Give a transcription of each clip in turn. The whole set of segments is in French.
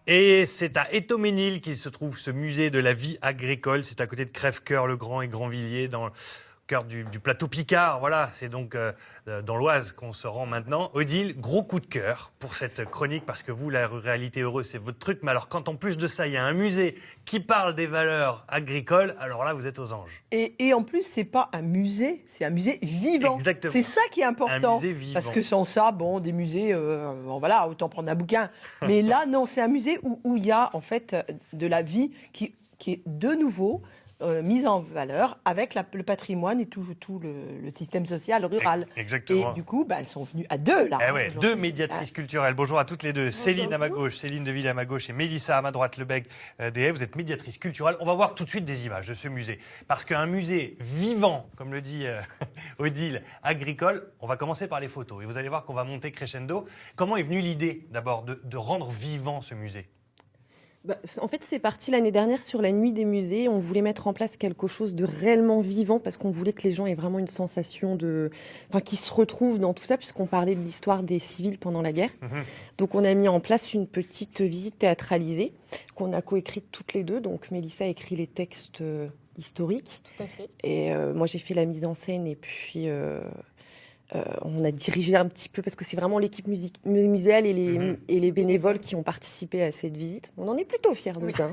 Et c'est à Étauménil qu'il se trouve ce musée de la vie agricole. C'est à côté de Crèvecoeur-le-Grand et Grandvilliers, dans le cœur du plateau Picard. Voilà, c'est donc dans l'Oise qu'on se rend maintenant. Odile, gros coup de cœur pour cette chronique, parce que vous, la ruralité heureuse, c'est votre truc. Mais alors, quand en plus de ça, il y a un musée qui parle des valeurs agricoles, alors là, vous êtes aux anges. Et en plus, c'est pas un musée, c'est un musée vivant. Exactement. C'est ça qui est important. Un musée vivant. Parce que sans ça, bon, des musées, bon, voilà, autant prendre un bouquin. Mais là, non, c'est un musée où il y a en fait de la vie qui est de nouveau mise en valeur avec le patrimoine et tout le système social rural. Exactement. Et du coup, elles sont venues à deux, là. Eh ouais, deux médiatrices culturelles. Bonjour à toutes les deux. Bonjour. Céline à ma gauche, Céline Deville à ma gauche et Mélissa à ma droite, Lebègue des Vous êtes médiatrice culturelle. On va voir tout de suite des images de ce musée. Parce qu'un musée vivant, comme le dit Odile, agricole, on va commencer par les photos. Et vous allez voir qu'on va monter crescendo. Comment est venue l'idée, d'abord, de rendre vivant ce musée ? En fait, c'est parti l'année dernière sur la nuit des musées. On voulait mettre en place quelque chose de réellement vivant parce qu'on voulait que les gens aient vraiment une sensation qu'ils se retrouvent dans tout ça, puisqu'on parlait de l'histoire des civils pendant la guerre. Donc, on a mis en place une petite visite théâtralisée qu'on a coécrite toutes les deux. Donc, Mélissa a écrit les textes historiques. Tout à fait. Et moi, j'ai fait la mise en scène et puis... on a dirigé un petit peu, parce que c'est vraiment l'équipe muséale et les bénévoles qui ont participé à cette visite. On en est plutôt fiers de ça.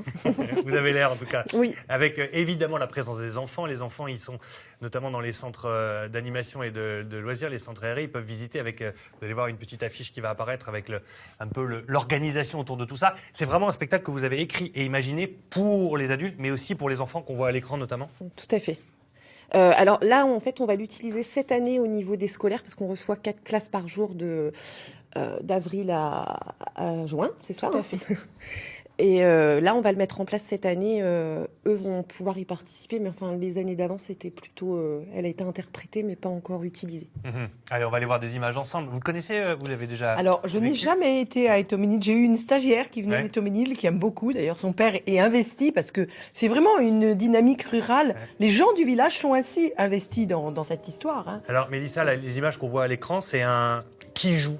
Vous avez l'air, en tout cas. Oui. Avec évidemment la présence des enfants. Les enfants, ils sont notamment dans les centres d'animation et de loisirs, les centres aérés. Ils peuvent visiter avec, vous allez voir une petite affiche qui va apparaître avec un peu l'organisation autour de tout ça. C'est vraiment un spectacle que vous avez écrit et imaginé pour les adultes, mais aussi pour les enfants qu'on voit à l'écran notamment. Tout à fait. Alors là, en fait, on va l'utiliser cette année au niveau des scolaires, parce qu'on reçoit 4 classes par jour d'avril à juin, c'est ça ? Tout à fait. Et là, on va le mettre en place cette année. Eux vont pouvoir y participer, mais enfin, les années d'avant, c'était plutôt... elle a été interprétée, mais pas encore utilisée. Allez, on va aller voir des images ensemble. Vous connaissez, vous l'avez déjà... Alors, je n'ai jamais été à Étauménil. J'ai eu une stagiaire qui venait d'Étauménil, qui aime beaucoup. D'ailleurs, son père est investi, parce que c'est vraiment une dynamique rurale. Les gens du village sont ainsi investis dans cette histoire. Hein. Alors, Mélissa, les images qu'on voit à l'écran, c'est un... Qui joue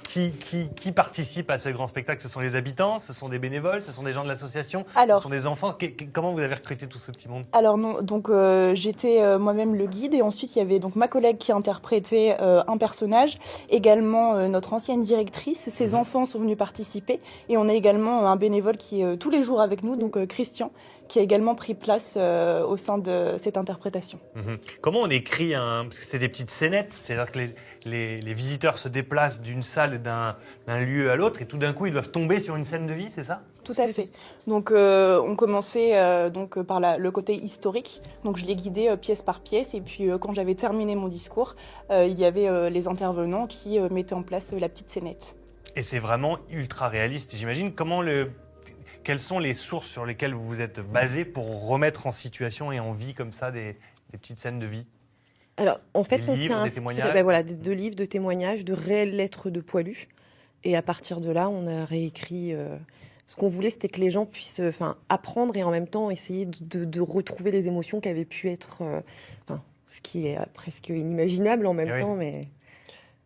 qui participe à ce grand spectacle? Ce sont les habitants, ce sont des bénévoles, ce sont des gens de l'association, ce sont des enfants. Comment vous avez recruté tout ce petit monde? Alors non, donc j'étais moi-même le guide, et ensuite il y avait donc ma collègue qui interprétait un personnage, également notre ancienne directrice. Ses enfants sont venus participer, et on a également un bénévole qui est tous les jours avec nous, donc Christian, qui a également pris place au sein de cette interprétation. Comment on écrit parce que c'est des petites scénettes, c'est-à-dire que les visiteurs se déplacent d'une salle, d'un lieu à l'autre, et tout d'un coup ils doivent tomber sur une scène de vie, c'est ça? Tout à fait. Donc on commençait par le côté historique, donc je l'ai guidé pièce par pièce, et puis quand j'avais terminé mon discours, il y avait les intervenants qui mettaient en place la petite scénette. Et c'est vraiment ultra réaliste, j'imagine. Quelles sont les sources sur lesquelles vous vous êtes basé pour remettre en situation et en vie comme ça des petites scènes de vie? Alors, en fait, on s'est inspiré de livres, de témoignages, de réelles lettres de poilus. Et à partir de là, on a réécrit... Ce qu'on voulait, c'était que les gens puissent apprendre et en même temps essayer de retrouver les émotions qui avaient pu être... ce qui est presque inimaginable en même temps. Mais...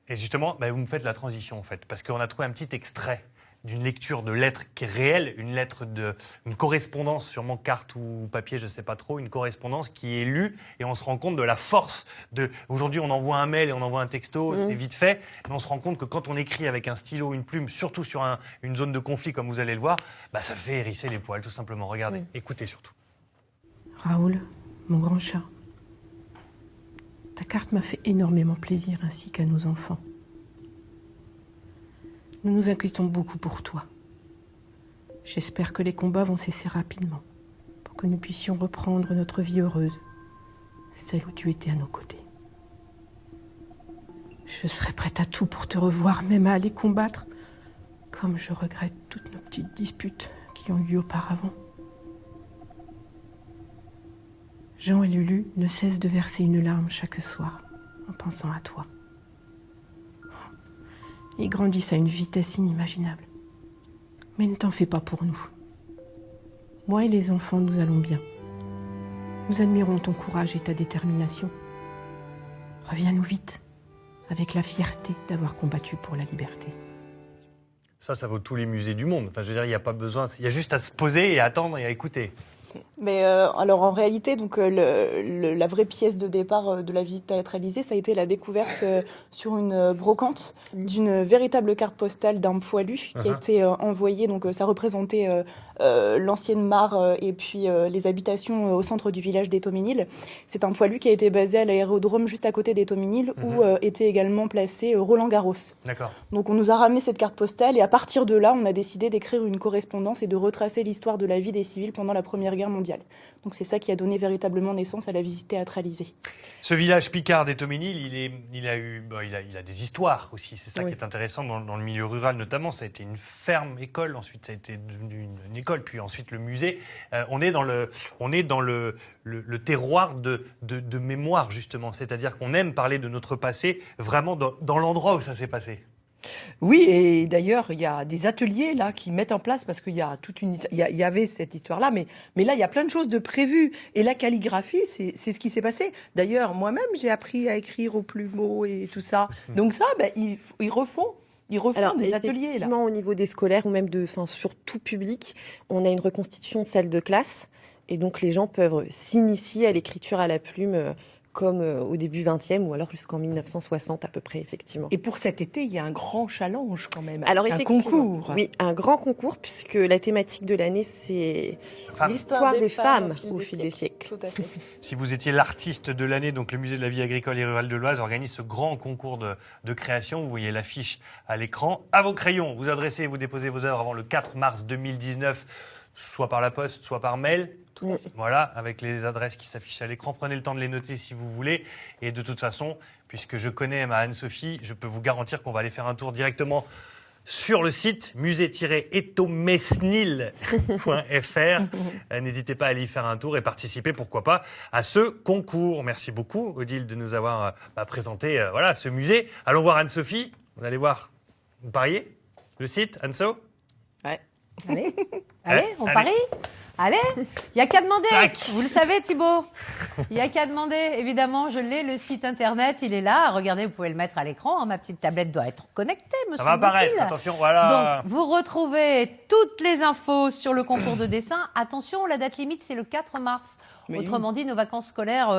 Et justement, vous me faites la transition, en fait, parce qu'on a trouvé un petit extrait d'une lecture de lettres qui est réelle, une correspondance, sûrement carte ou papier, je ne sais pas trop, une correspondance qui est lue, et on se rend compte de la force Aujourd'hui, on envoie un mail et on envoie un texto, c'est vite fait, mais on se rend compte que quand on écrit avec un stylo, une plume, surtout sur une zone de conflit, comme vous allez le voir, ça fait hérisser les poils, tout simplement. Regardez, écoutez surtout. Raoul, mon grand chat, ta carte m'a fait énormément plaisir, ainsi qu'à nos enfants. Nous nous inquiétons beaucoup pour toi. J'espère que les combats vont cesser rapidement, pour que nous puissions reprendre notre vie heureuse, celle où tu étais à nos côtés. Je serai prête à tout pour te revoir, même à aller combattre, comme je regrette toutes nos petites disputes qui ont eu lieu auparavant. Jean et Lulu ne cessent de verser une larme chaque soir, en pensant à toi. Ils grandissent à une vitesse inimaginable. Mais ne t'en fais pas pour nous. Moi et les enfants, nous allons bien. Nous admirons ton courage et ta détermination. Reviens-nous vite, avec la fierté d'avoir combattu pour la liberté. Ça vaut tous les musées du monde. Enfin, je veux dire, il n'y a pas besoin, il y a juste à se poser et à attendre et à écouter. Mais alors en réalité, donc la vraie pièce de départ de la visite théâtralisée, ça a été la découverte sur une brocante d'une véritable carte postale d'un poilu qui a été envoyée. Donc ça représentait l'ancienne mare et puis les habitations au centre du village d'Étoménil. C'est un poilu qui a été basé à l'aérodrome juste à côté d'Étoménil où était également placé Roland Garros. D'accord. Donc on nous a ramené cette carte postale et à partir de là, on a décidé d'écrire une correspondance et de retracer l'histoire de la vie des civils pendant la Première Guerre mondiale. Donc c'est ça qui a donné véritablement naissance à la visite théâtralisée. Ce village picard d'Étoménil, il a des histoires aussi. C'est ça qui est intéressant dans le milieu rural notamment. Ça a été une ferme école, ensuite ça a été devenu une école, puis ensuite le musée. On est dans le terroir de mémoire justement. C'est-à-dire qu'on aime parler de notre passé vraiment dans l'endroit où ça s'est passé. Oui, et d'ailleurs, il y a des ateliers là qui mettent en place parce qu'il y a il y avait cette histoire-là, mais là, il y a plein de choses de prévues. Et la calligraphie, c'est ce qui s'est passé. D'ailleurs, moi-même, j'ai appris à écrire au plumeau et tout ça. Donc ça, ils refont. Ils refont Alors, des ateliers. Là. Effectivement, au niveau des scolaires ou même sur tout public, on a une reconstitution de salle de classe. Et donc, les gens peuvent s'initier à l'écriture à la plume comme au début 20e ou alors jusqu'en 1960 à peu près, effectivement. Et pour cet été, il y a un grand challenge quand même, alors, un concours. Oui, un grand concours, puisque la thématique de l'année, c'est l'histoire des femmes au fil des siècles. Tout à fait. Si vous étiez l'artiste de l'année, donc le Musée de la vie agricole et rurale de l'Oise organise ce grand concours de création. Vous voyez l'affiche à l'écran. À vos crayons, vous adressez et vous déposez vos œuvres avant le 4 mars 2019, soit par la poste, soit par mail. Tout à fait. Voilà, avec les adresses qui s'affichent à l'écran. Prenez le temps de les noter si vous voulez. Et de toute façon, puisque je connais ma Anne-Sophie, je peux vous garantir qu'on va aller faire un tour directement sur le site musée-etomesnil.fr. N'hésitez pas à aller y faire un tour et participer, pourquoi pas, à ce concours. Merci beaucoup, Odile, de nous avoir présenté ce musée. Allons voir Anne-Sophie. Vous allez voir. Vous pariez le site, Anne-So? Ouais. Allez, on parie. Allez, il n'y a qu'à demander. Tac. Vous le savez, Thibaut. Il n'y a qu'à demander. Évidemment, je l'ai, le site internet, il est là. Regardez, vous pouvez le mettre à l'écran. Ma petite tablette doit être connectée, me Ça va apparaître, attention, voilà. Donc, vous retrouvez toutes les infos sur le concours de dessin. Attention, la date limite, c'est le 4 mars. Mais Autrement dit, nos vacances scolaires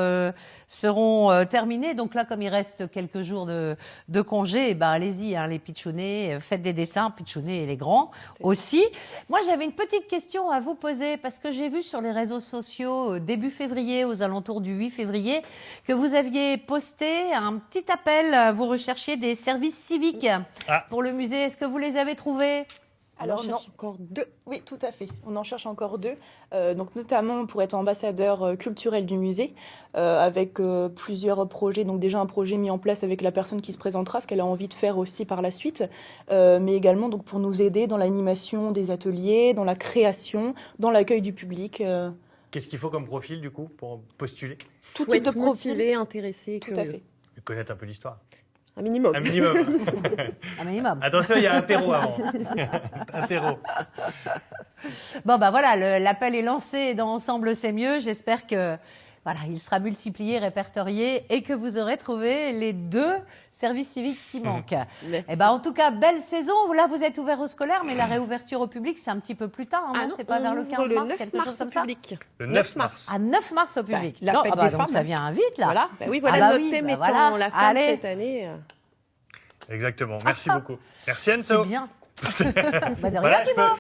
seront terminées. Donc là, comme il reste quelques jours de congé, allez-y, les pitchounets, faites des dessins, pitchounets les grands aussi. Moi, j'avais une petite question à vous poser parce que j'ai vu sur les réseaux sociaux début février, aux alentours du 8 février, que vous aviez posté un petit appel. Vous recherchiez des services civiques pour le musée. Est-ce que vous les avez trouvés ? Alors, on en cherche encore 2. Oui, tout à fait. On en cherche encore 2. Donc, notamment pour être ambassadeur culturel du musée, avec plusieurs projets. Donc, déjà un projet mis en place avec la personne qui se présentera, ce qu'elle a envie de faire aussi par la suite. Mais également donc, pour nous aider dans l'animation des ateliers, dans la création, dans l'accueil du public. Qu'est-ce qu'il faut comme profil, du coup, pour postuler? Tout type de profil. Motivé, intéressé, Tout à fait. Connaître un peu l'histoire. Un minimum. Un minimum. Un minimum. Attention, il y a un terreau avant. Un terreau. Bon, voilà, l'appel est lancé dans Ensemble, c'est mieux. J'espère que il sera multiplié, répertorié et que vous aurez trouvé les 2 services civiques qui manquent. Merci. En tout cas, belle saison. Là, vous êtes ouvert au scolaire, mais la réouverture au public, c'est un petit peu plus tard. Non, c'est pas vers le 15 mars, quelque chose comme ça. Le 9 mars. À 9 mars au public. la fête des donc femmes, ça vient vite, là. Voilà. Oui, voilà notre oui, thème étant voilà. la femme Allez. cette année. Exactement. Merci beaucoup. Merci, Anne-So. C'est bien. Voilà, De rien, Thibaut.